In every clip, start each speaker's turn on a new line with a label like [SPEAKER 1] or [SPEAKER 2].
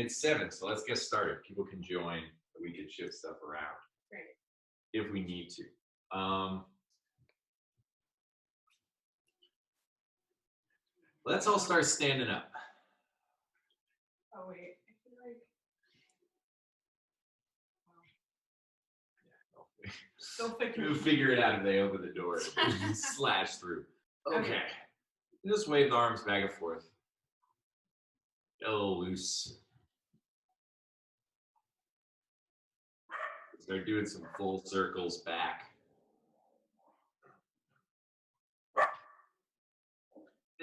[SPEAKER 1] it's 7, so let's get started. People can join. We can shift stuff around.
[SPEAKER 2] Great.
[SPEAKER 1] If we need to. Let's all start standing up.
[SPEAKER 2] Oh wait, I feel like.
[SPEAKER 1] We'll figure it out if they open the door. Slash through. Okay. Just wave the arms back and forth. Get a little loose. Start doing some full circles back.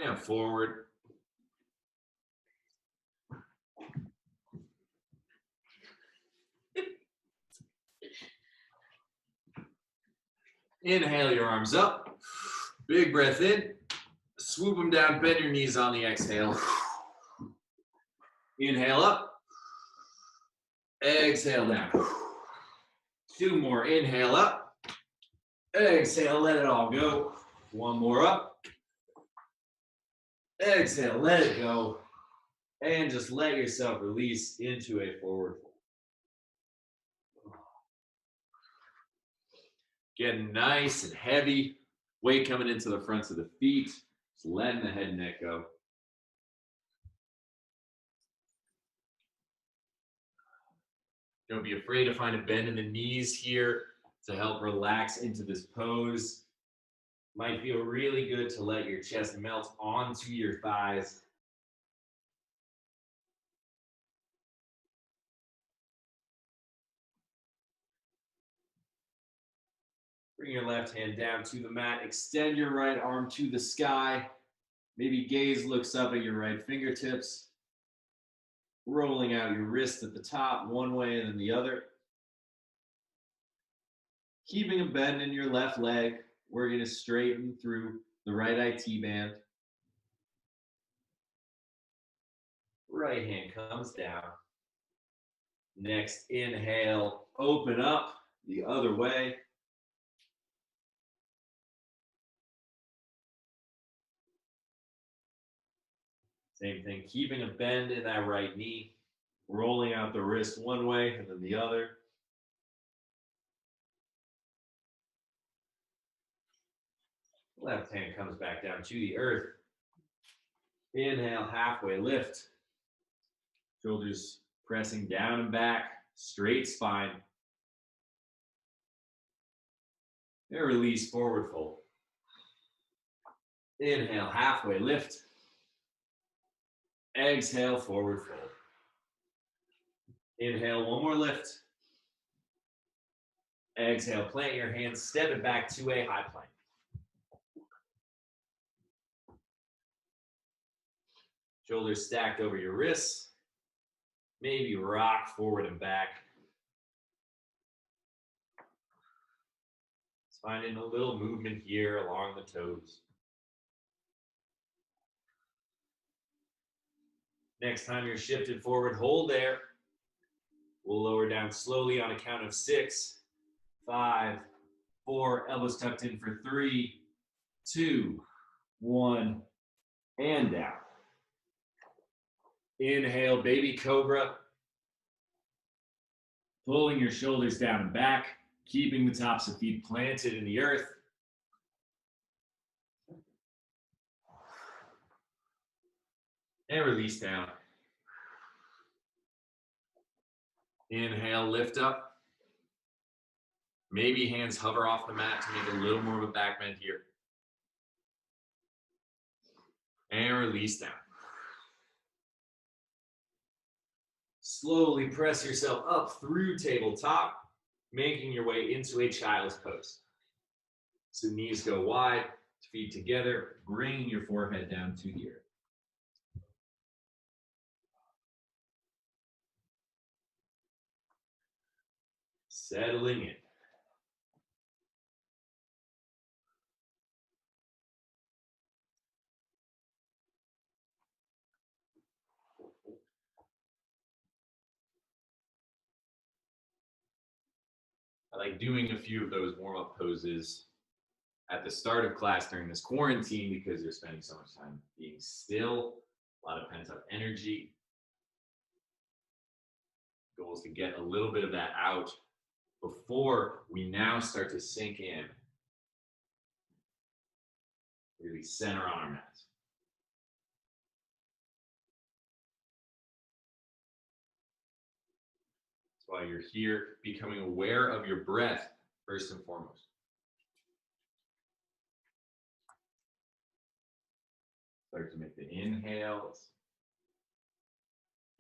[SPEAKER 1] And forward. Inhale your arms up. Big breath in. Swoop them down. Bend your knees on the exhale. Inhale up. Exhale down. 2 more. Inhale up. Exhale. Let it all go. 1 more up. Exhale. Let it go. And just let yourself release into a forward fold. Getting nice and heavy. Weight coming into the fronts of the feet. Just letting the head and neck go. Don't be afraid to find a bend in the knees here to help relax into this pose. Might feel really good to let your chest melt onto your thighs. Bring your left hand down to the mat. Extend your right arm to the sky. Maybe gaze looks up at your right fingertips. Rolling out your wrist at the top, one way and then the other. Keeping a bend in your left leg. We're going to straighten through the right IT band. Right hand comes down. Next inhale, open up the other way. Same thing, keeping a bend in that right knee, rolling out the wrist one way and then the other. Left hand comes back down to the earth. Inhale, halfway lift. Shoulders pressing down and back, straight spine. And release, forward fold. Inhale, halfway lift. Exhale, forward fold. Inhale, 1 more lift. Exhale, plant your hands, step it back to a high plank. Shoulders stacked over your wrists. Maybe rock forward and back. Just finding a little movement here along the toes. Next time you're shifted forward, hold there. We'll lower down slowly on a count of 6, 5, 4, elbows tucked in for 3, 2, 1, and down. Inhale, baby cobra. Pulling your shoulders down and back, keeping the tops of feet planted in the earth. And release down. Inhale, lift up. Maybe hands hover off the mat to make a little more of a back bend here. And release down. Slowly press yourself up through tabletop, making your way into a child's pose. So knees go wide, feet together, bringing your forehead down to the earth. Settling in. I like doing a few of those warm-up poses at the start of class during this quarantine because you're spending so much time being still, a lot of pent-up energy. almost to get a little bit of that out before we now start to sink in. Really center on our mat. That's why you're here, becoming aware of your breath first and foremost. Start to make the inhales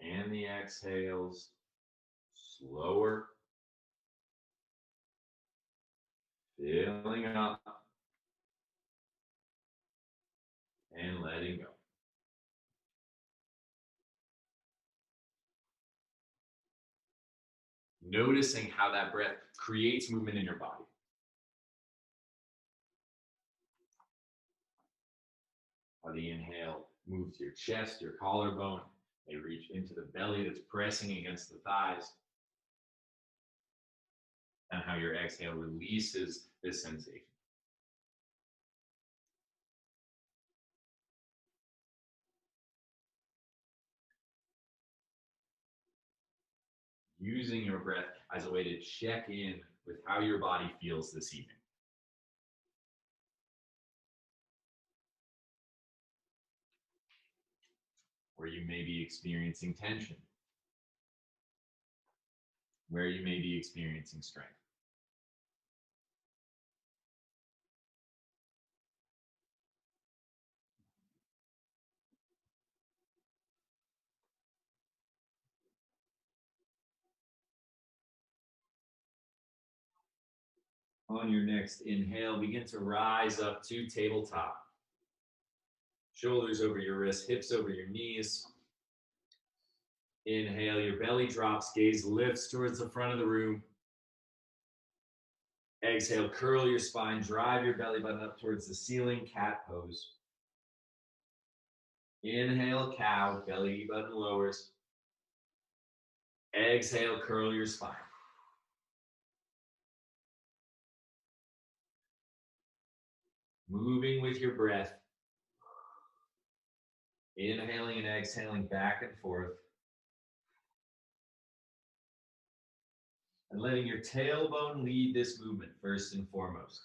[SPEAKER 1] and the exhales slower, filling up and letting go. Noticing how that breath creates movement in your body. How the inhale moves your chest, your collarbone. They reach into the belly that's pressing against the thighs. And how your exhale releases this sensation. Using your breath as a way to check in with how your body feels this evening. Where you may be experiencing tension. Where you may be experiencing strength. On your next inhale, begin to rise up to tabletop. Shoulders over your wrists, hips over your knees. Inhale, your belly drops, gaze lifts towards the front of the room. Exhale, curl your spine, drive your belly button up towards the ceiling, cat pose. Inhale, cow, belly button lowers. Exhale, curl your spine. Moving with your breath. Inhaling and exhaling back and forth. And letting your tailbone lead this movement first and foremost.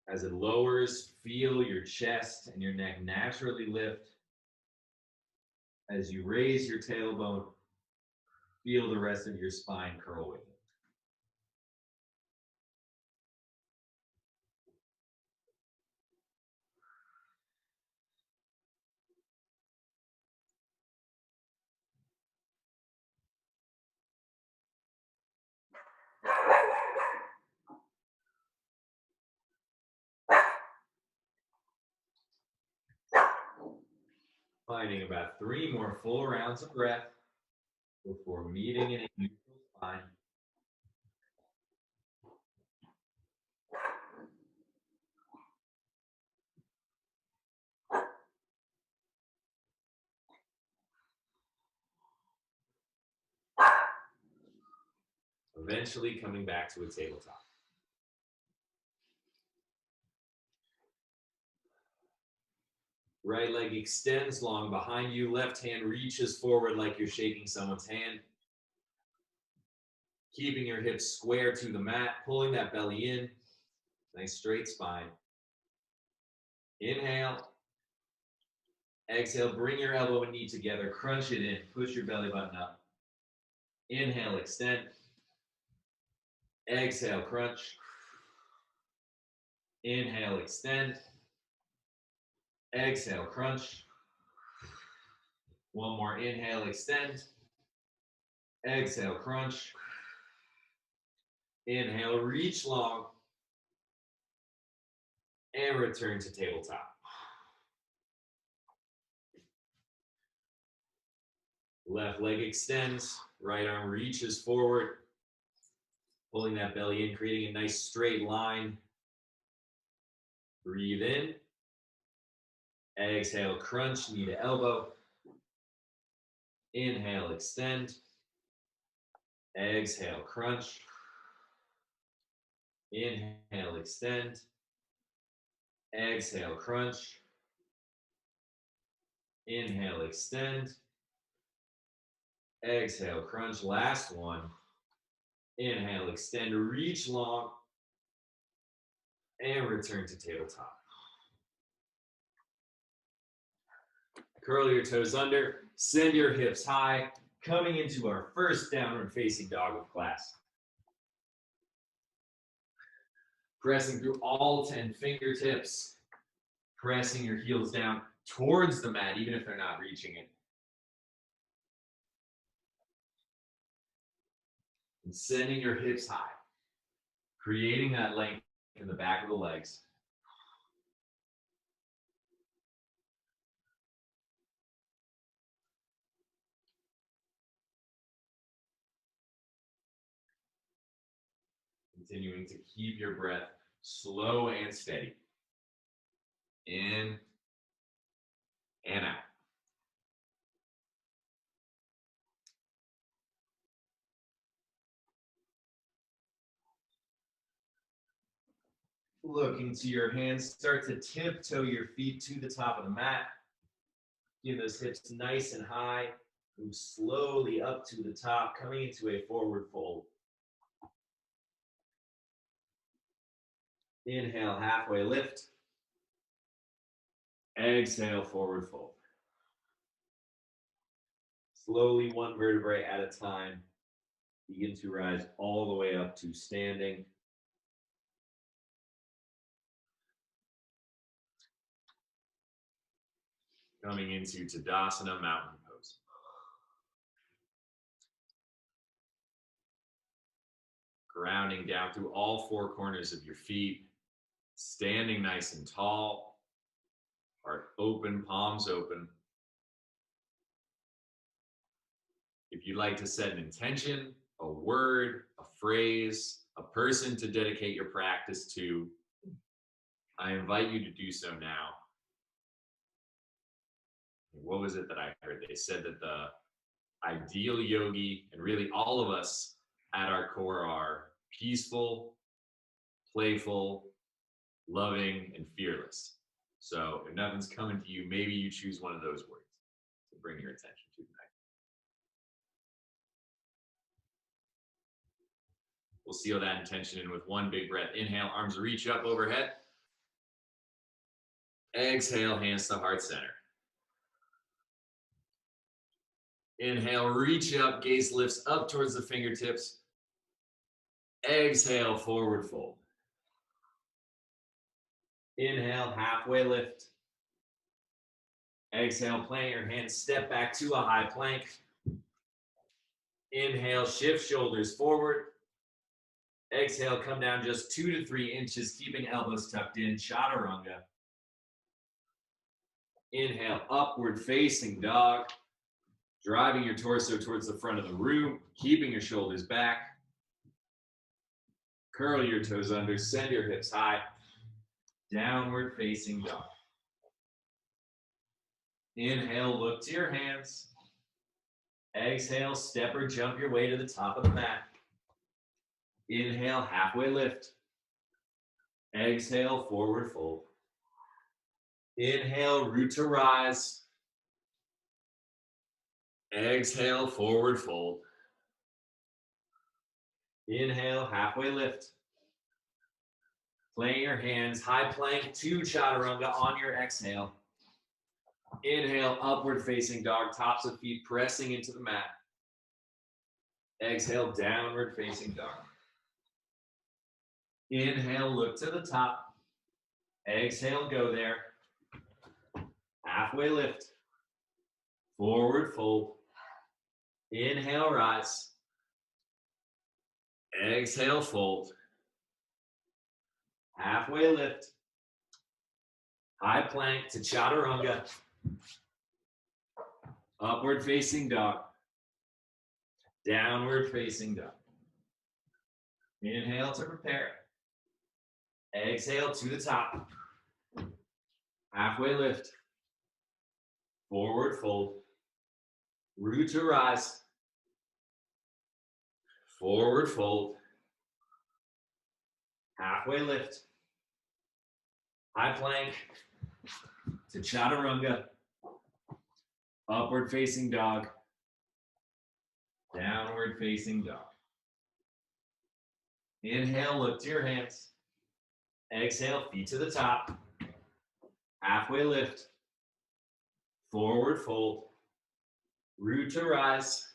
[SPEAKER 1] As it lowers, feel your chest and your neck naturally lift. As you raise your tailbone, feel the rest of your spine curl with it. Finding about 3 more full rounds of breath before meeting in a neutral spine. Eventually coming back to a tabletop. Right leg extends long behind you. Left hand reaches forward like you're shaking someone's hand. Keeping your hips square to the mat, pulling that belly in. Nice straight spine. Inhale. Exhale, bring your elbow and knee together. Crunch it in. Push your belly button up. Inhale, extend. Exhale, crunch. Inhale, extend. Exhale, crunch. One more. Inhale, extend. Exhale, crunch. Inhale, reach long. And return to tabletop. Left leg extends. Right arm reaches forward. Pulling that belly in, creating a nice straight line. Breathe in. Exhale, crunch, knee to elbow. Inhale, extend. Exhale, crunch. Inhale, extend. Exhale, crunch. Inhale, extend. Exhale, crunch, last one. Inhale, extend, reach long, and return to tabletop. Curl your toes under, send your hips high, coming into our first downward facing dog of class. Pressing through all 10 fingertips, pressing your heels down towards the mat, even if they're not reaching it. And sending your hips high, creating that length in the back of the legs. Continuing to keep your breath slow and steady. In and out. Look into your hands, start to tiptoe your feet to the top of the mat. Give those hips nice and high. Move slowly up to the top, coming into a forward fold. Inhale, halfway lift. Exhale, forward fold. Slowly, one vertebrae at a time. Begin to rise all the way up to standing. Coming into Tadasana, mountain pose. Grounding down through all four corners of your feet. Standing nice and tall. Heart open, palms open. If you'd like to set an intention, a word, a phrase, a person to dedicate your practice to, I invite you to do so now. What was it that I heard? They said that the ideal yogi, and really all of us at our core, are peaceful, playful, loving, and fearless. So if nothing's coming to you, maybe you choose one of those words to bring your attention to tonight. We'll seal that intention in with one big breath. Inhale, arms reach up overhead. Exhale, hands to heart center. Inhale, reach up, gaze lifts up towards the fingertips. Exhale, forward fold. Inhale, halfway lift. Exhale, plant your hands, step back to a high plank. Inhale, shift shoulders forward. Exhale, come down just 2 to 3 inches, keeping elbows tucked in, chaturanga. Inhale, upward facing dog. Driving your torso towards the front of the room, keeping your shoulders back. Curl your toes under, send your hips high. Downward facing dog. Inhale, look to your hands. Exhale, step or jump your way to the top of the mat. Inhale, halfway lift. Exhale, forward fold. Inhale, root to rise. Exhale, forward fold. Inhale, halfway lift. Plant your hands, high plank to chaturanga on your exhale. Inhale, upward facing dog, tops of feet pressing into the mat. Exhale, downward facing dog. Inhale, look to the top. Exhale, go there. Halfway lift. Forward fold. Inhale, rise. Exhale, fold. Halfway lift. High plank to chaturanga. Upward facing dog. Downward facing dog. Inhale to prepare. Exhale to the top. Halfway lift. Forward fold. Root to rise. Forward fold. Halfway lift. High plank to chaturanga. Upward facing dog. Downward facing dog. Inhale, look to your hands. Exhale, feet to the top. Halfway lift. Forward fold. Root to rise.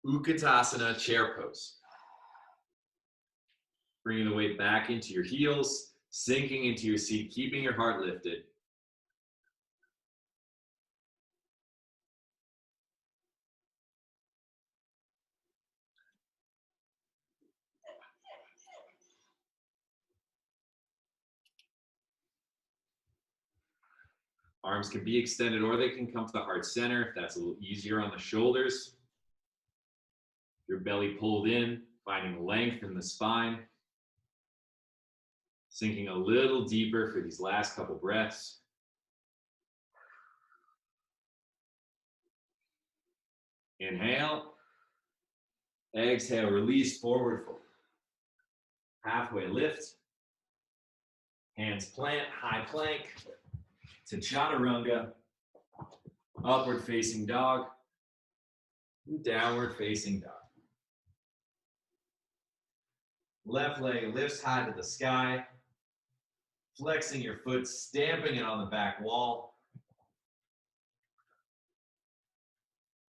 [SPEAKER 1] Utkatasana, chair pose. Bringing the weight back into your heels, sinking into your seat, keeping your heart lifted. Arms can be extended or they can come to the heart center if that's a little easier on the shoulders. Your belly pulled in, finding length in the spine. Sinking a little deeper for these last couple breaths. Inhale. Exhale, release, forward fold. Halfway lift. Hands plant, high plank to chaturanga. Upward facing dog. Downward facing dog. Left leg lifts high to the sky. Flexing your foot, stamping it on the back wall.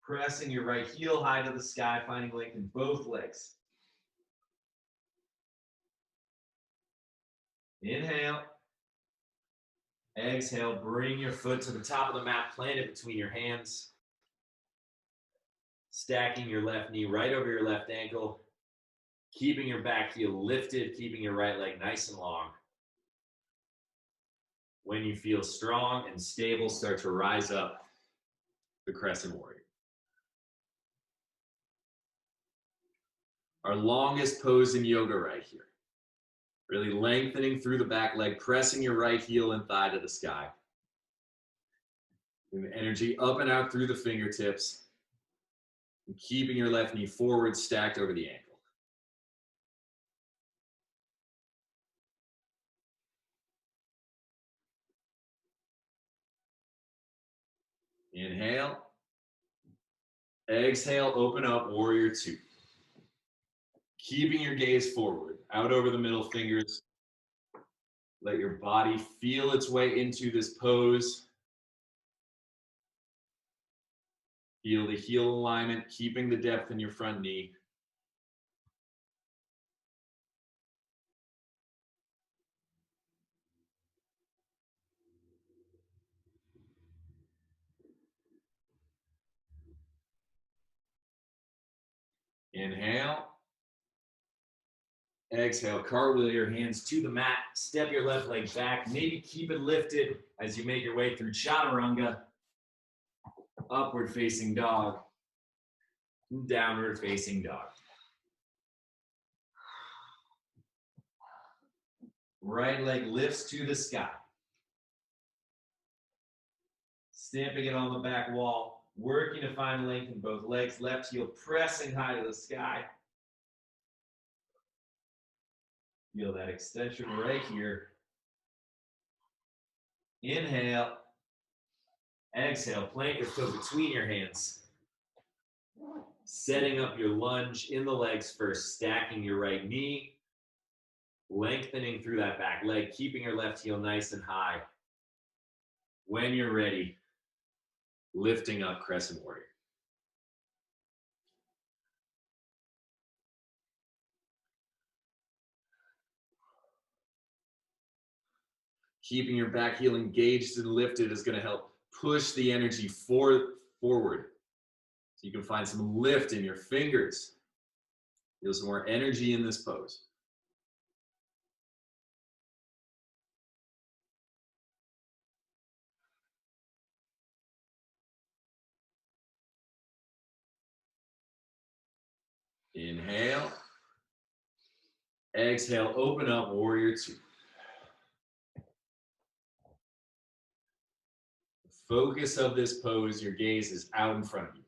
[SPEAKER 1] Pressing your right heel high to the sky, finding length in both legs. Inhale. Exhale, bring your foot to the top of the mat, plant it between your hands. Stacking your left knee right over your left ankle. Keeping your back heel lifted, keeping your right leg nice and long. When you feel strong and stable, start to rise up the crescent warrior. Our longest pose in yoga right here. Really lengthening through the back leg, pressing your right heel and thigh to the sky. And the energy up and out through the fingertips. And keeping your left knee forward, stacked over the ankle. Inhale. Exhale, open up, warrior two. Keeping your gaze forward, out over the middle fingers. Let your body feel its way into this pose. Feel the heel alignment, keeping the depth in your front knee. Inhale. Exhale, cartwheel your hands to the mat. Step your left leg back. Maybe keep it lifted as you make your way through chaturanga. Upward facing dog. Downward facing dog. Right leg lifts to the sky. Stamping it on the back wall. Working to find length in both legs. Left heel pressing high to the sky. Feel that extension right here. Inhale. Exhale, plant your foot between your hands. Setting up your lunge in the legs first, stacking your right knee. Lengthening through that back leg, keeping your left heel nice and high. When you're ready, lifting up crescent warrior. Keeping your back heel engaged and lifted is going to help push the energy forward. So you can find some lift in your fingers. Feel some more energy in this pose. Inhale. Exhale, open up, warrior two. The focus of this pose, your gaze is out in front of you.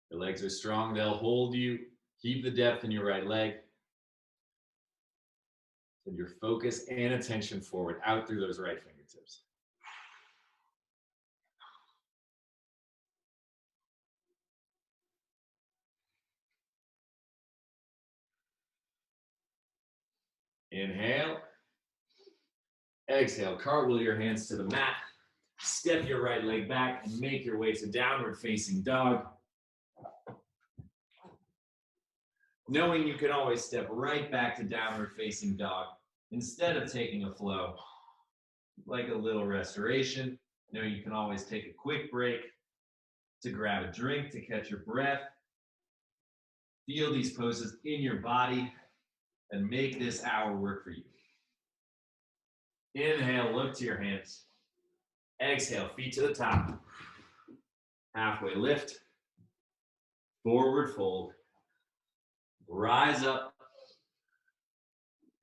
[SPEAKER 1] Your legs are strong, they'll hold you. Keep the depth in your right leg. Send your focus and attention forward, out through those right fingertips. Inhale. Exhale, cartwheel your hands to the mat. Step your right leg back and make your way to downward facing dog. Knowing you can always step right back to downward facing dog instead of taking a flow, like a little restoration. Knowing you can always take a quick break to grab a drink, to catch your breath. Feel these poses in your body and make this hour work for you. Inhale, look to your hands. Exhale, feet to the top. Halfway lift. Forward fold. Rise up.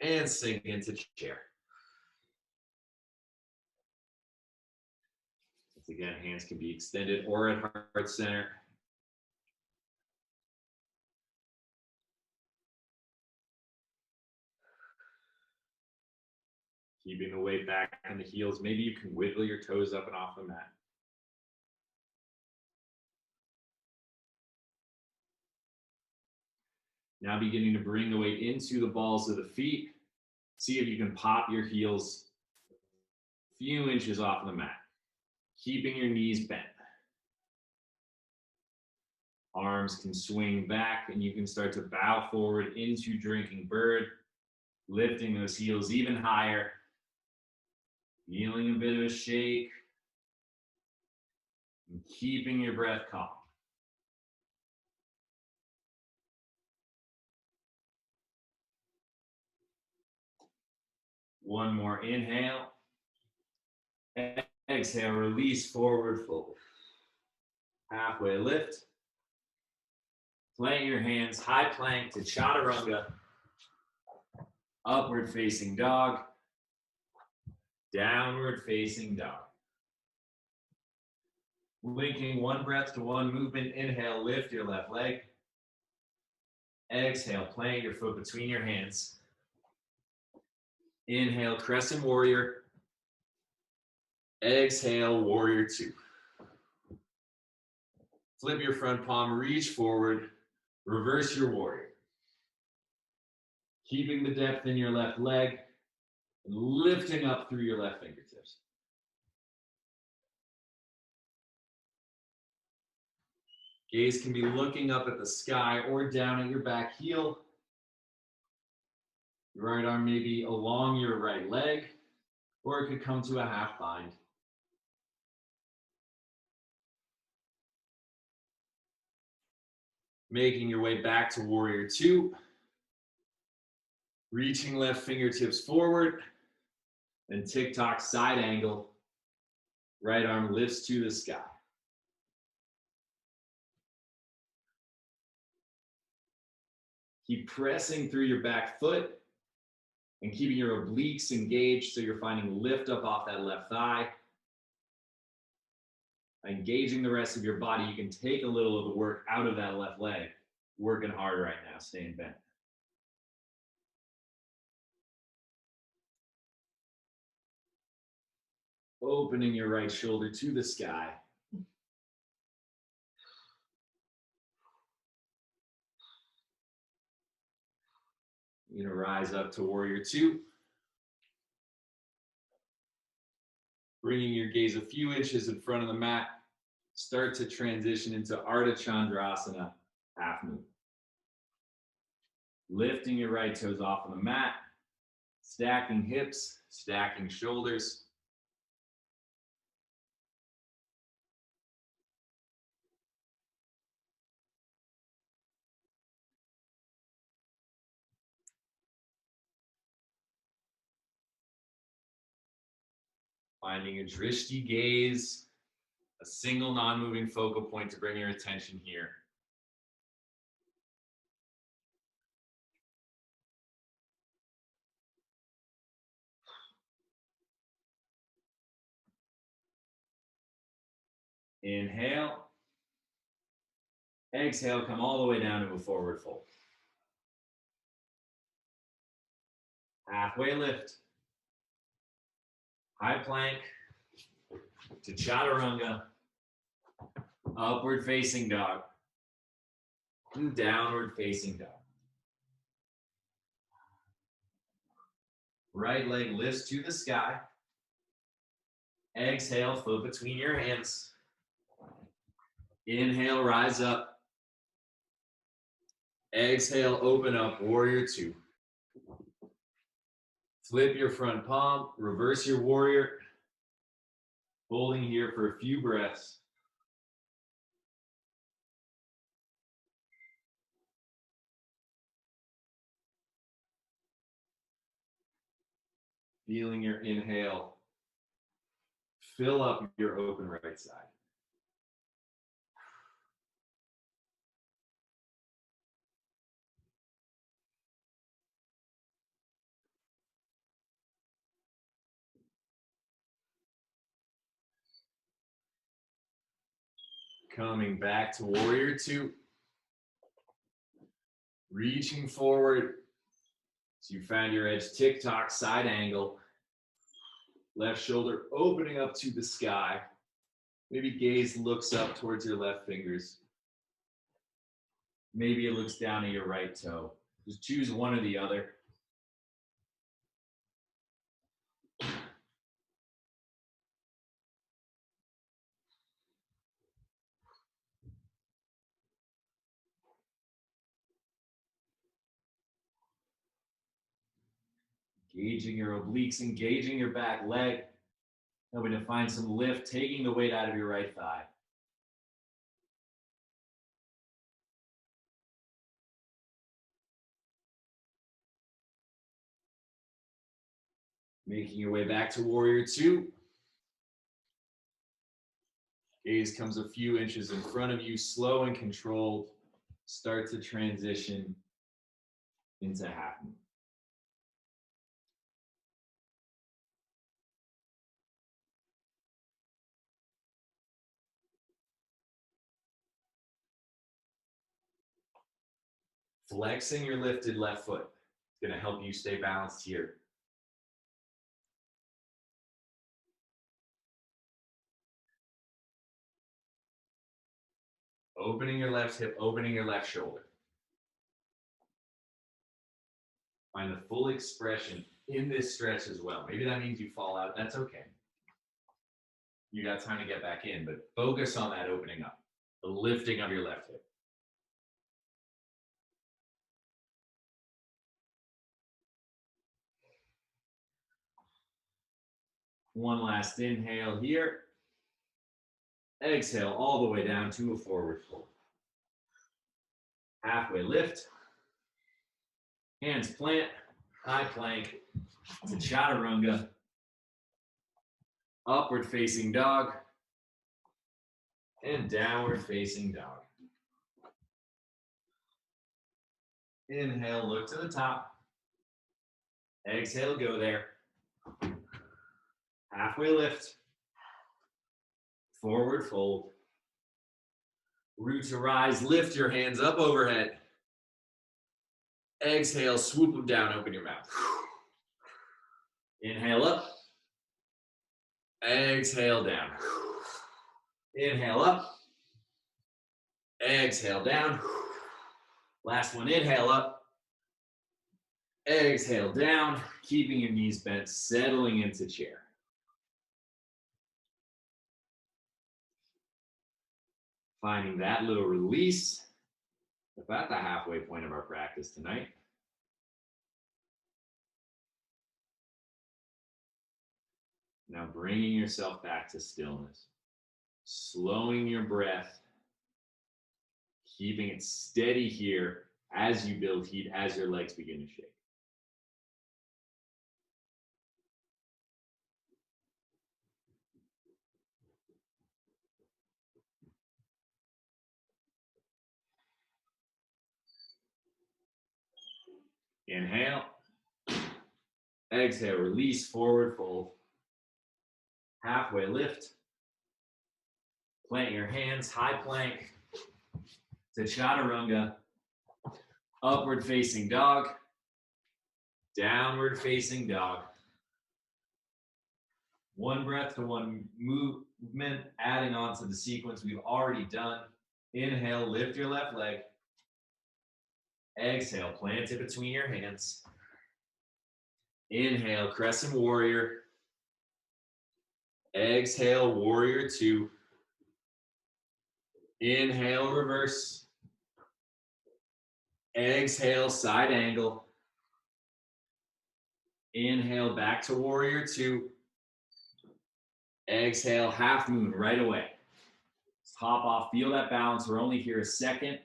[SPEAKER 1] And sink into chair. Once again, hands can be extended or at heart center. Keeping the weight back in the heels. Maybe you can wiggle your toes up and off the mat. Now beginning to bring the weight into the balls of the feet. See if you can pop your heels a few inches off the mat. Keeping your knees bent. Arms can swing back and you can start to bow forward into drinking bird. Lifting those heels even higher. Feeling a bit of a shake. And keeping your breath calm. One more inhale. Exhale, release, forward fold. Halfway lift. Plant your hands, high plank to chaturanga. Upward facing dog. Downward facing dog. Linking one breath to one movement. Inhale, lift your left leg. Exhale, plant your foot between your hands. Inhale, crescent warrior. Exhale, warrior two. Flip your front palm, reach forward, reverse your warrior. Keeping the depth in your left leg, and lifting up through your left fingertips. Gaze can be looking up at the sky or down at your back heel. Your right arm may be along your right leg, or it could come to a half bind. Making your way back to warrior two. Reaching left fingertips forward. And tick-tock side angle. Right arm lifts to the sky. Keep pressing through your back foot and keeping your obliques engaged so you're finding lift up off that left thigh. Engaging the rest of your body, you can take a little of the work out of that left leg. Working hard right now, staying bent. Opening your right shoulder to the sky. You're gonna rise up to warrior two. Bringing your gaze a few inches in front of the mat. Start to transition into Ardha Chandrasana, half moon. Lifting your right toes off of the mat. Stacking hips, stacking shoulders. Finding a drishti gaze, a single non-moving focal point to bring your attention here. Inhale. Exhale, come all the way down to a forward fold. Halfway lift. High plank to chaturanga. Upward facing dog. And downward facing dog. Right leg lifts to the sky. Exhale, foot between your hands. Inhale, rise up. Exhale, open up, warrior two. Flip your front palm, reverse your warrior. Holding here for a few breaths. Feeling your inhale. Fill up your open right side. Coming back to warrior two. Reaching forward. So you found your edge, tick-tock, side angle. Left shoulder opening up to the sky. Maybe gaze looks up towards your left fingers. Maybe it looks down at your right toe. Just choose one or the other. Engaging your obliques, engaging your back leg. Hoping to find some lift, taking the weight out of your right thigh. Making your way back to warrior two. Gaze comes a few inches in front of you, slow and controlled. Start to transition into half moon. Flexing your lifted left foot is going to help you stay balanced here. Opening your left hip, opening your left shoulder. Find the full expression in this stretch as well. Maybe that means you fall out. That's okay. You got time to get back in, but focus on that opening up, the lifting of your left hip. One last inhale here. Exhale all the way down to a forward fold. Halfway lift. Hands plant, high plank to chaturanga. Upward facing dog. And downward facing dog. Inhale, look to the top. Exhale, go there. Halfway lift. Forward fold. Root to rise, lift your hands up overhead. Exhale, swoop them down, open your mouth. Inhale up. Exhale down. Inhale up. Exhale down. Last one, inhale up. Exhale down, keeping your knees bent, settling into chair. Finding that little release, about the halfway point of our practice tonight. Now bringing yourself back to stillness, slowing your breath, keeping it steady here as you build heat, as your legs begin to shake. Inhale. Exhale, release, forward fold. Halfway lift. Plant your hands, high plank to chaturanga. Upward facing dog. Downward facing dog. One breath to one movement, adding on to the sequence we've already done. Inhale, lift your left leg. Exhale, plant it between your hands. Inhale, crescent warrior. Exhale, warrior two. Inhale, reverse. Exhale, side angle. Inhale, back to warrior two. Exhale, half moon right away. Hop off, feel that balance. We're only here a second.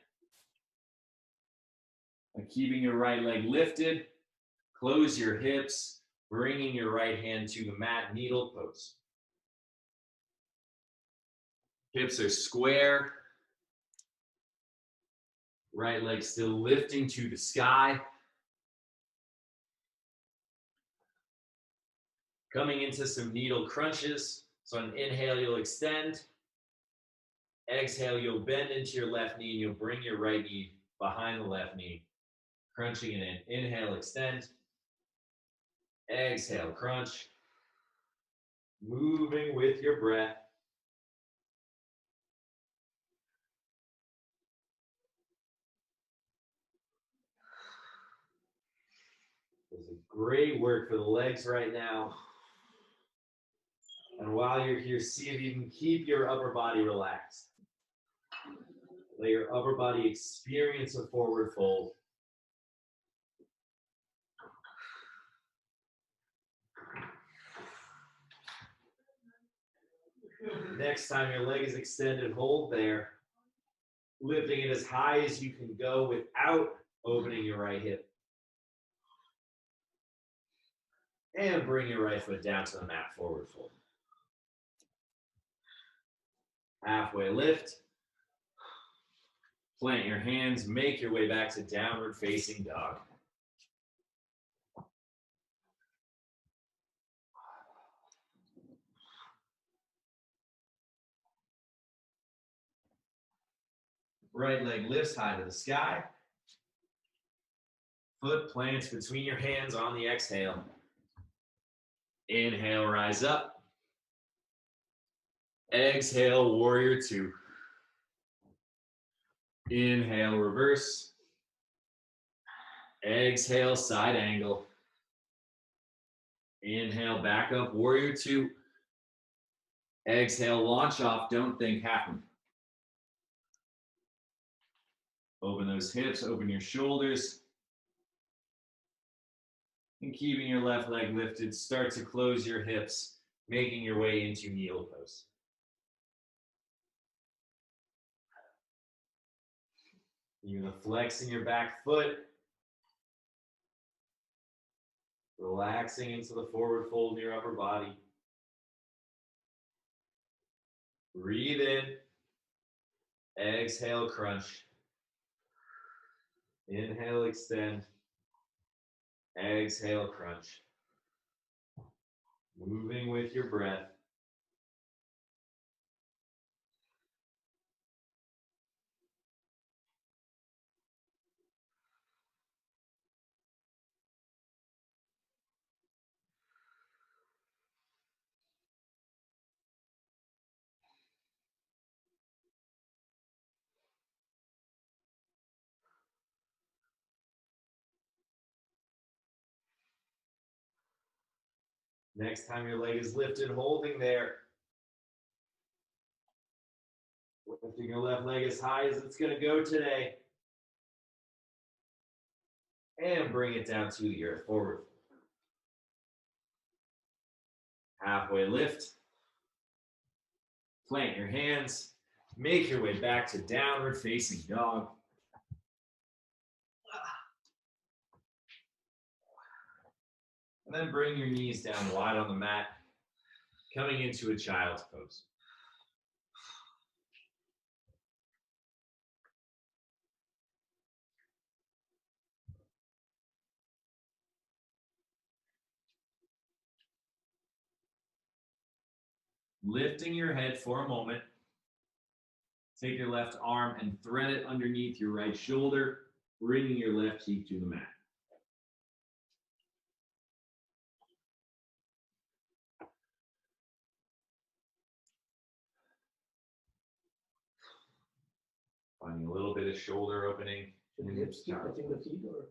[SPEAKER 1] And keeping your right leg lifted. Close your hips, bringing your right hand to the mat, needle pose. Hips are square. Right leg still lifting to the sky. Coming into some needle crunches. So on inhale, you'll extend. Exhale, you'll bend into your left knee and you'll bring your right knee behind the left knee. Crunching it in. Inhale, extend. Exhale, crunch. Moving with your breath. This is great work for the legs right now. And while you're here, see if you can keep your upper body relaxed. Let your upper body experience a forward fold. Next time your leg is extended, hold there. Lifting it as high as you can go without opening your right hip. And bring your right foot down to the mat, forward fold. Halfway lift. Plant your hands, make your way back to downward facing dog. Right leg lifts high to the sky. Foot plants between your hands on the exhale. Inhale, rise up. Exhale, warrior two. Inhale, reverse. Exhale, side angle. Inhale, back up, warrior two. Exhale, launch off, don't think, happen. Open those hips, open your shoulders. And keeping your left leg lifted, start to close your hips, making your way into needle pose. You're going to flex in your back foot. Relaxing into the forward fold in your upper body. Breathe in. Exhale, crunch. Inhale, extend. Exhale, crunch. Moving with your breath. Next time your leg is lifted, holding there. Lifting your left leg as high as it's going to go today. And bring it down to the earth, forward. Halfway lift. Plant your hands. Make your way back to downward facing dog. And then bring your knees down wide on the mat, coming into a child's pose. Lifting your head for a moment. Take your left arm and thread it underneath your right shoulder, bringing your left cheek to the mat. Finding a little bit of shoulder opening.
[SPEAKER 3] Should the hips keep touching the feet or?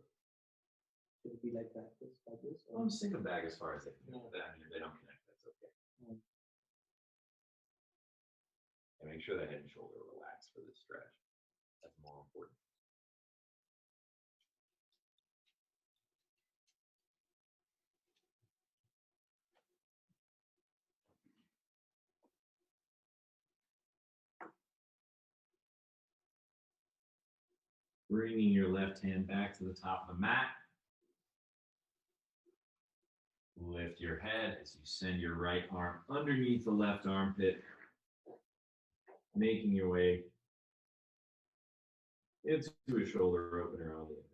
[SPEAKER 3] Should it be like this, like this?
[SPEAKER 1] Well, I'm sink them back as far as they can. I mean, if they don't connect, that's okay. And make sure the head and shoulder relax for this stretch. That's more important. Bringing your left hand back to the top of the mat. Lift your head as you send your right arm underneath the left armpit, making your way into a shoulder opener on the other side.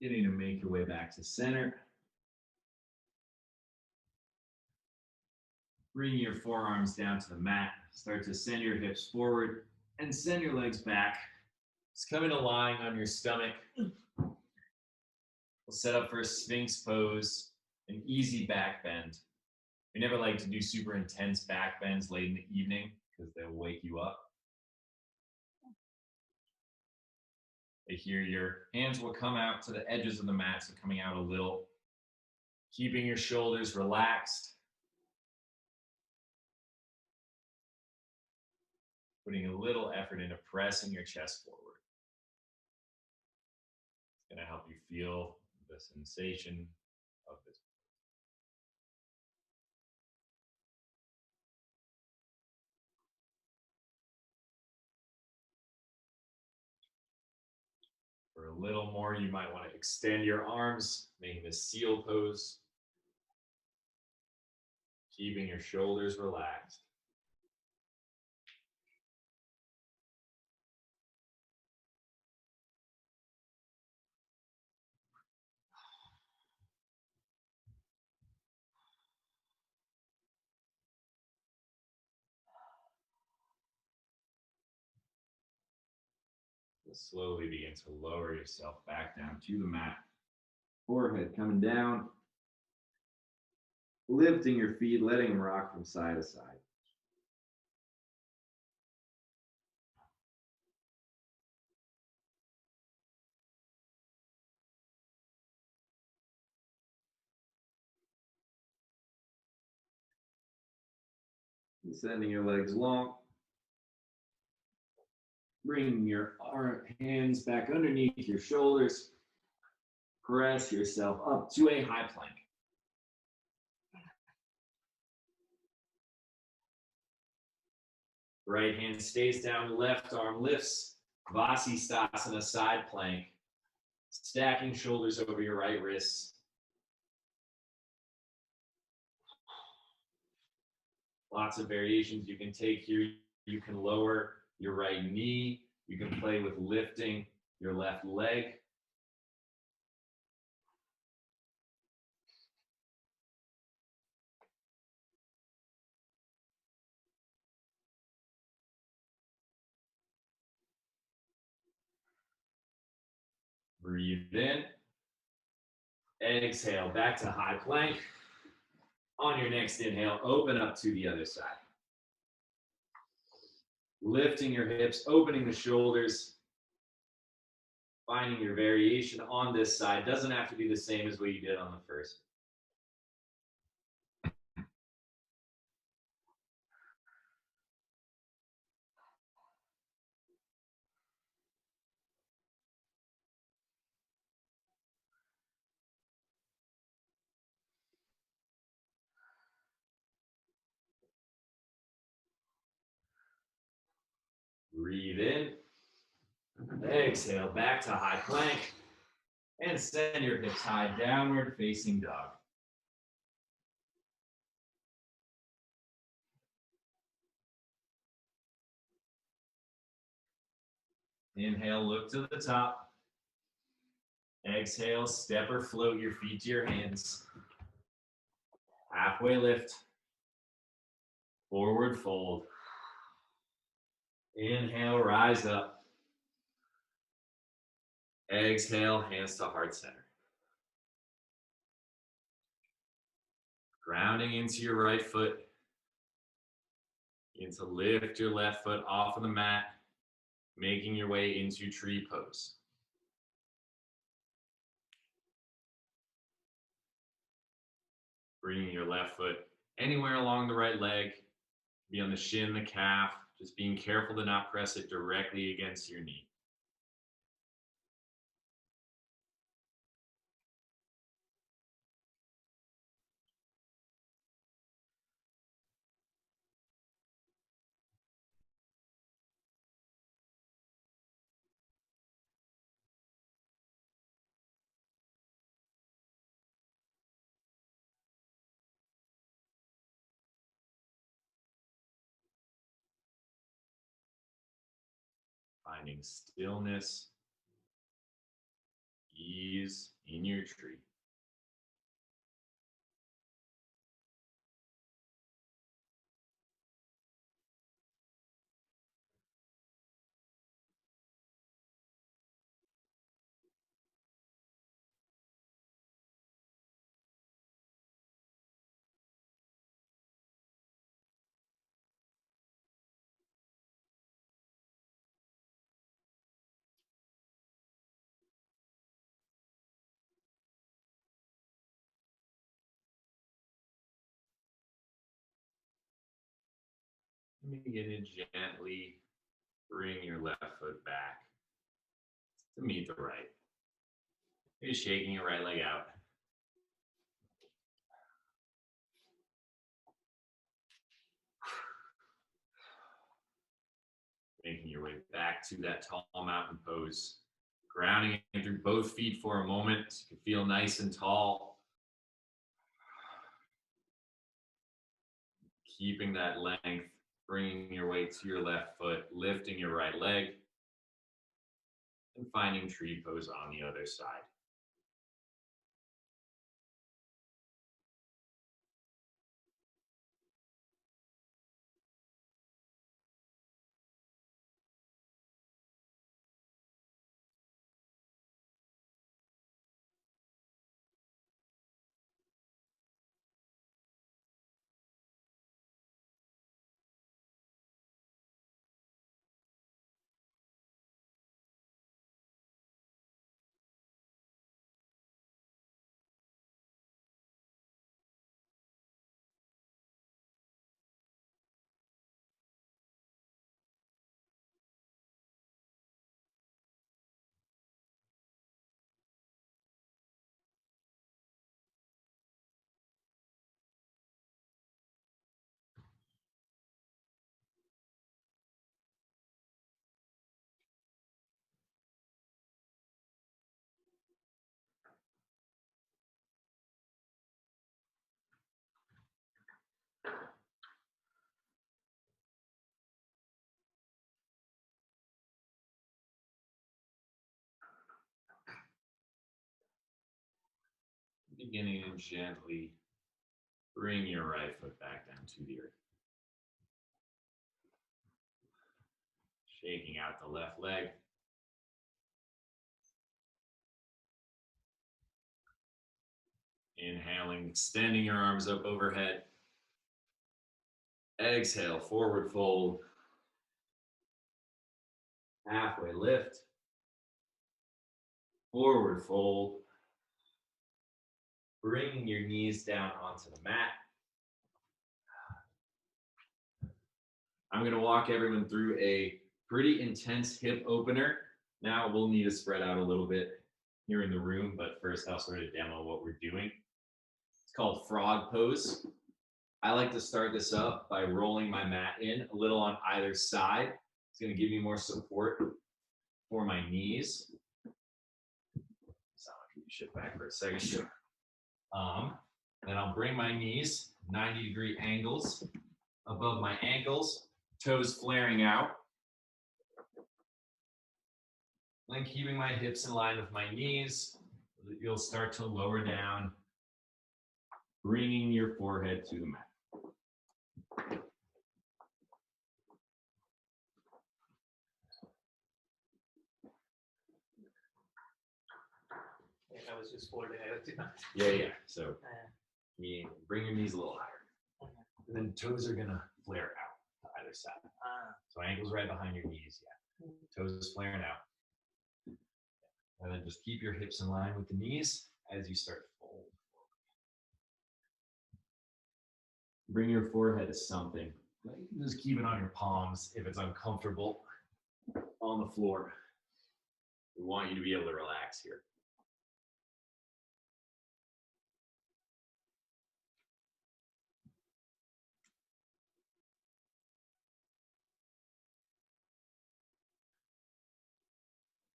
[SPEAKER 1] Getting to make your way back to center. Bring your forearms down to the mat. Start to send your hips forward and send your legs back. Just come into lying on your stomach. We'll set up for a Sphinx pose, an easy back bend. We never like to do super intense back bends late in the evening because they'll wake you up. Here, your hands will come out to the edges of the mat, so coming out a little. Keeping your shoulders relaxed. Putting a little effort into pressing your chest forward. It's going to help you feel the sensation of this. For a little more, you might want to extend your arms, making this seal pose. Keeping your shoulders relaxed. Slowly begin to lower yourself back down to the mat. Forehead coming down. Lifting your feet, letting them rock from side to side. Sending your legs long. Bring your hands back underneath your shoulders. Press yourself up to a high plank. Right hand stays down, left arm lifts. Vasisthasana side plank. Stacking shoulders over your right wrists. Lots of variations you can take here. You can lower your right knee. You can play with lifting your left leg. Breathe in. Exhale, back to high plank. On your next inhale, open up to the other side. Lifting your hips, opening the shoulders. Finding your variation on this side. Doesn't have to be the same as what you did on the first. Breathe in. Exhale, back to high plank. And send your hips high, downward facing dog. Inhale, look to the top. Exhale, step or float your feet to your hands. Halfway lift. Forward fold. Inhale, rise up. Exhale, hands to heart center. Grounding into your right foot. Begin to lift your left foot off of the mat, making your way into tree pose. Bringing your left foot anywhere along the right leg, be on the shin, the calf, just being careful to not press it directly against your knee. Finding stillness, ease in your tree. And begin to gently bring your left foot back to meet the right. You're shaking your right leg out. Making your way back to that tall mountain pose. Grounding in through both feet for a moment so you can feel nice and tall. Keeping that length, bringing your weight to your left foot, lifting your right leg, and finding tree pose on the other side. Beginning to gently bring your right foot back down to the earth. Shaking out the left leg. Inhaling, extending your arms up overhead. Exhale, forward fold. Halfway lift. Forward fold. Bringing your knees down onto the mat. I'm going to walk everyone through a pretty intense hip opener. Now we'll need to spread out a little bit here in the room, but first I'll sort of demo what we're doing. It's called frog pose. I like to start this up by rolling my mat in a little on either side It's going to give me more support for my knees. So I'll keep shift back for a second. Sure. Then I'll bring my knees 90-degree angles above my ankles, toes flaring out. Then keeping my hips in line with my knees, you'll start to lower down, bringing your forehead to the mat.
[SPEAKER 3] I was just folding it.
[SPEAKER 1] Yeah. So bring your knees a little higher. And then toes are gonna flare out to either side. So ankles right behind your knees, yeah. Toes flaring out. And then just keep your hips in line with the knees as you start to fold forward. Bring your forehead to something. You can just keep it on your palms if it's uncomfortable on the floor. We want you to be able to relax here.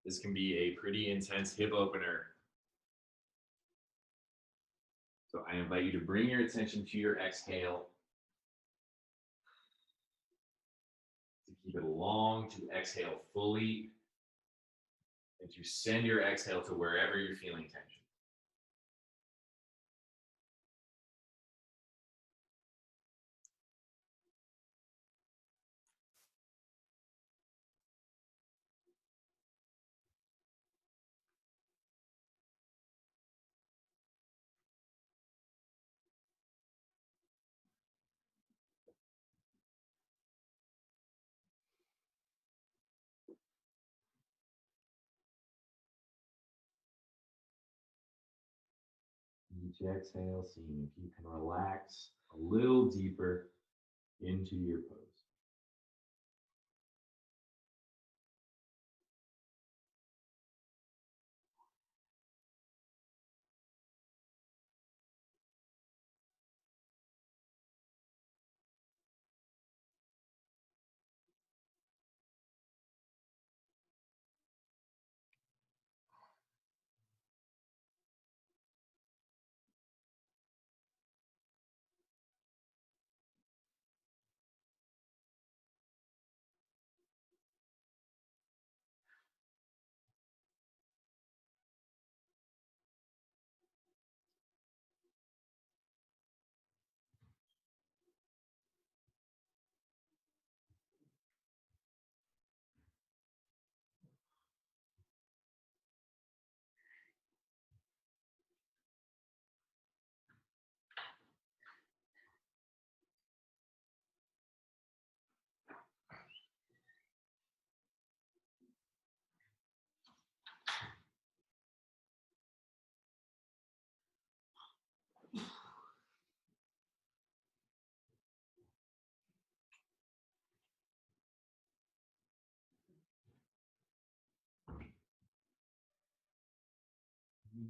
[SPEAKER 1] This can be a pretty intense hip opener. So I invite you to bring your attention to your exhale. To keep it long, to exhale fully, and to send your exhale to wherever you're feeling tension. Each exhale, seeing if you can relax a little deeper into your pose.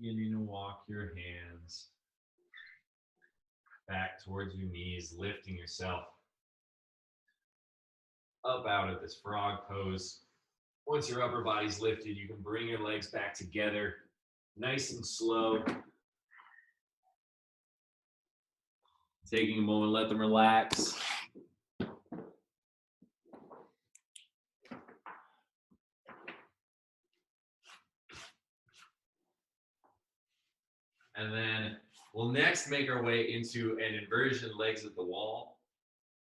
[SPEAKER 1] Beginning to walk your hands back towards your knees, lifting yourself up out of this frog pose. Once your upper body's lifted, you can bring your legs back together, nice and slow. Taking a moment, let them relax. And then we'll next make our way into an inversion, legs at the wall.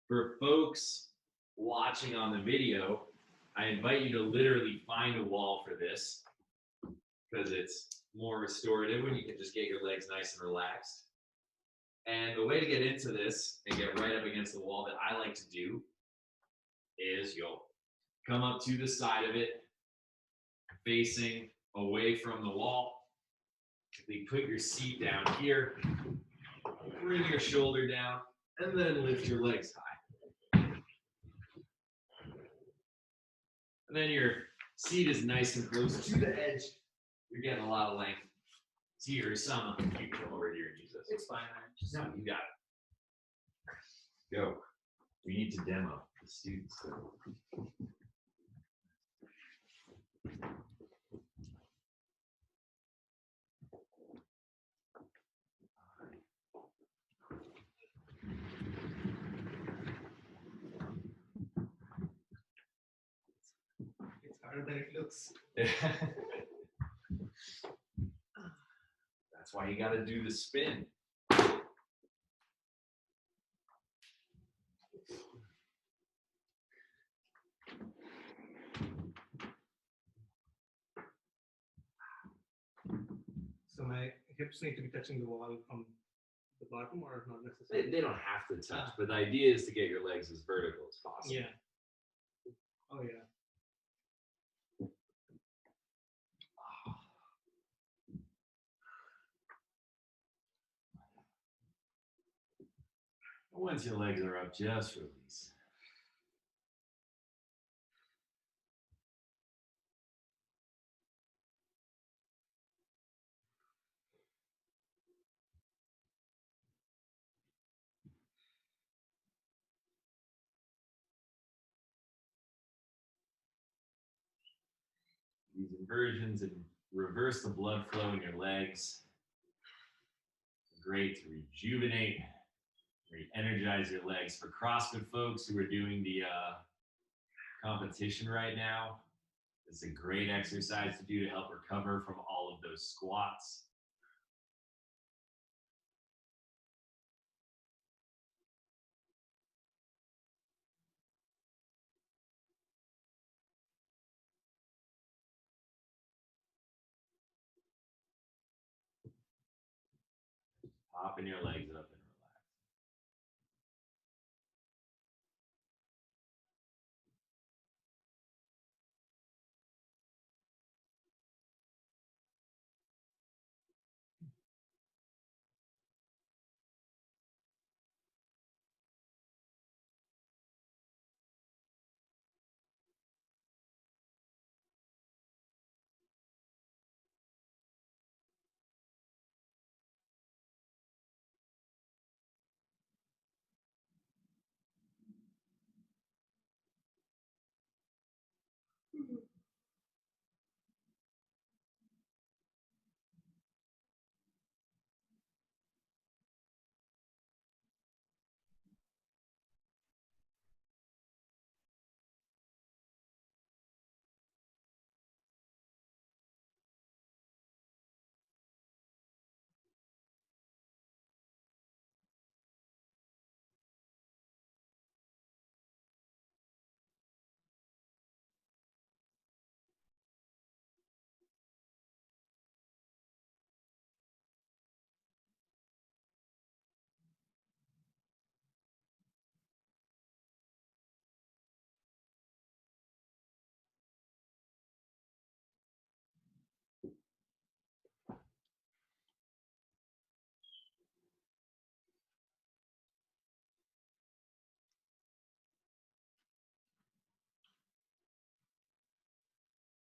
[SPEAKER 1] For folks watching on the video, I invite you to literally find a wall for this because it's more restorative when you can just get your legs nice and relaxed. And the way to get into this and get right up against the wall that I like to do is you'll come up to the side of it, facing away from the wall. You put your seat down here, bring your shoulder down, and then lift your legs high. And then your seat is nice and close to the edge. You're getting a lot of length. Here, some you come over here and use this.
[SPEAKER 3] It's fine, man.
[SPEAKER 1] No, you got it. Go. We need to demo the students.
[SPEAKER 3] It's harder than it looks.
[SPEAKER 1] That's why you got to do the spin.
[SPEAKER 3] So my hips need to be touching the wall from the bottom, or not necessarily?
[SPEAKER 1] They don't have to touch, but the idea is to get your legs as vertical as possible.
[SPEAKER 3] Yeah. Oh yeah.
[SPEAKER 1] Once your legs are up, just release. These inversions and reverse the blood flow in your legs. Great to rejuvenate, re-energize your legs. For CrossFit folks who are doing the competition right now, it's a great exercise to do to help recover from all of those squats. Popping your legs up and relax.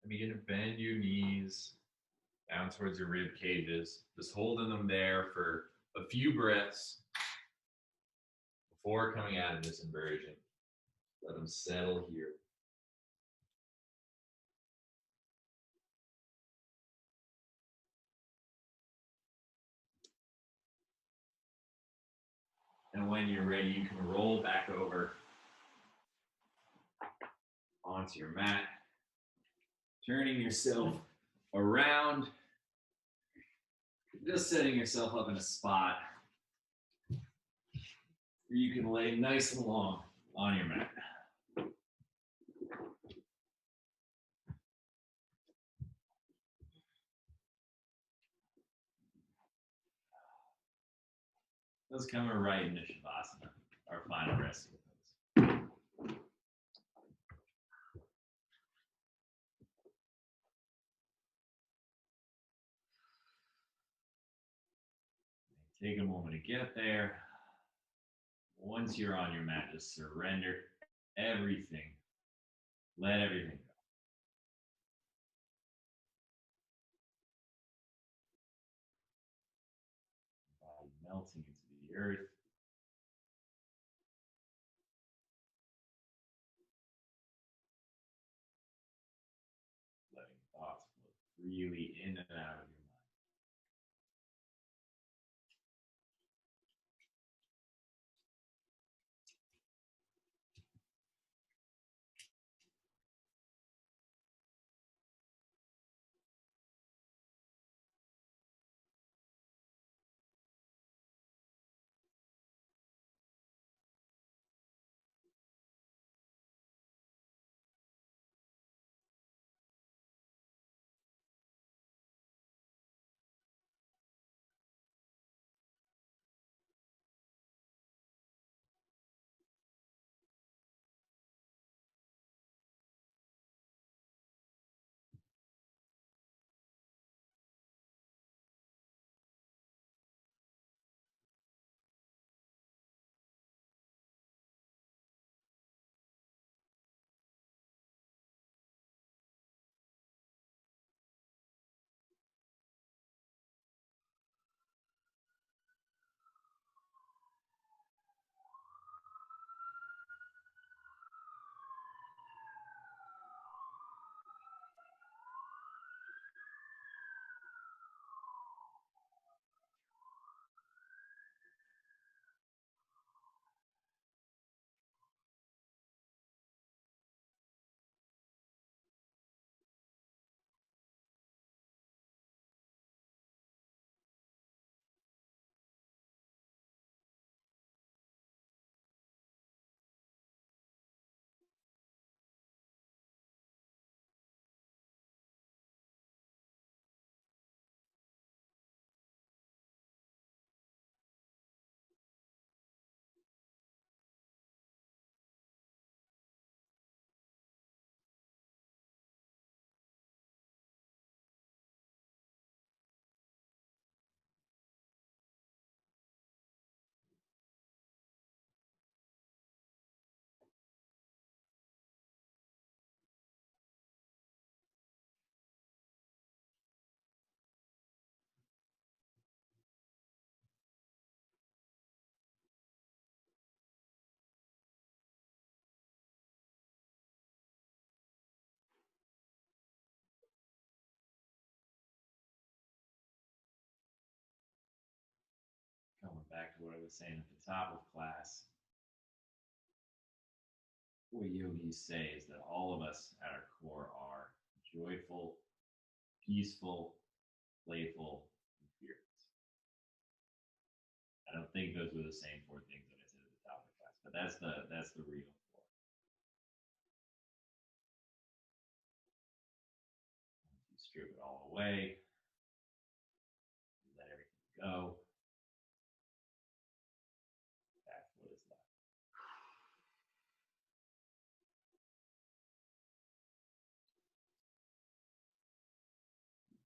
[SPEAKER 1] And begin to bend your knees down towards your rib cages, just holding them there for a few breaths before coming out of this inversion. Let them settle here. And when you're ready, you can roll back over onto your mat, turning yourself around, just setting yourself up in a spot where you can lay nice and long on your mat. Let's come right into Shavasana, our final resting pose. Take a moment to get there. Once you're on your mat, just surrender everything. Let everything go. Body melting into the earth. Letting freely in and out of your mind. Coming back to what I was saying at the top of class, what yogis say is that all of us at our core are joyful, peaceful, playful, and fearless. I don't think those were the same four things that I said at the top of the class, but that's the real core. Once you strip it all away, you let everything go. That's what is left.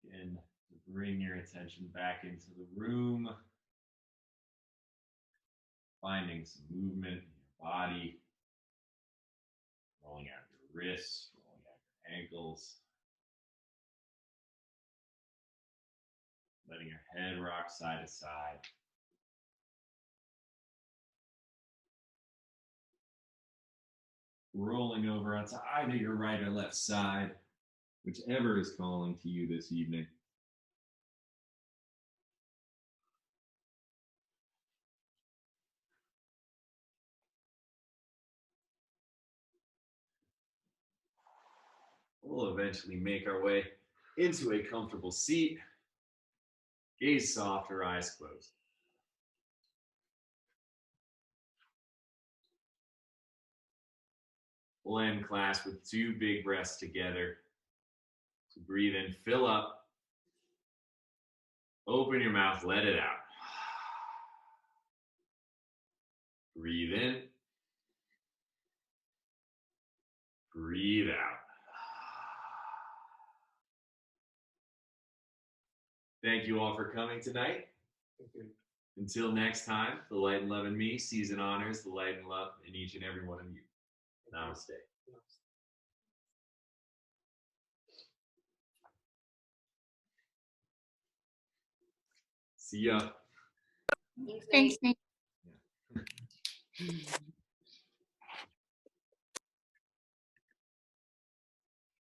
[SPEAKER 1] Begin to bring your attention back into the room, finding some movement in your body, rolling out your wrists, rolling out your ankles, letting your head rock side to side. Rolling over onto either your right or left side, whichever is calling to you this evening. We'll eventually make our way into a comfortable seat. Gaze soft or eyes closed. We'll end class with 2 big breaths together. So breathe in, fill up. Open your mouth, let it out. Breathe in. Breathe out. Thank you all for coming tonight.
[SPEAKER 3] Thank you.
[SPEAKER 1] Until next time, the light and love in me sees and honors the light and love in each and every one of you. Namaste. See ya.
[SPEAKER 2] Thanks, Nick.
[SPEAKER 1] Yeah.